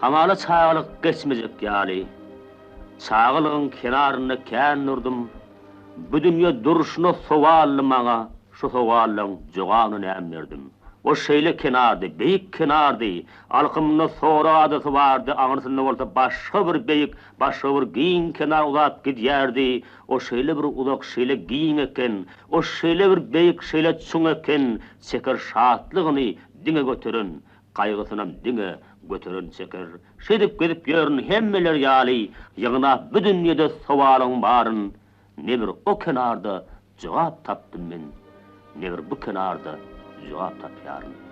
Hamala çağılık geçmeyecek ýaly. Çağılığın kenarına kän nurdum. Bu dünýe duruşuna sowaly maňa şu sowalyň jogabyny nämerdim. O şeýle kenardy, beýik kenardy. Alkymyna soradysy bardy, aňyrsynda bolsa başga bir beýik, başga bir giň kenar uzat gidýärdi. O şeýle bir uzak şeýle giň eken, o şeýle bir beýik şeýle çuň eken, çeker şatlygyny diňe götüren, gaýgysynam diňe götüren çeker. Şedip gidip ýörün hemmeler ýaly, ýygyna bu dünýede sowalyň baryn. Ne bir o kenarda jogap tapdym men, ne bir bu kenarda jogap tapýarym.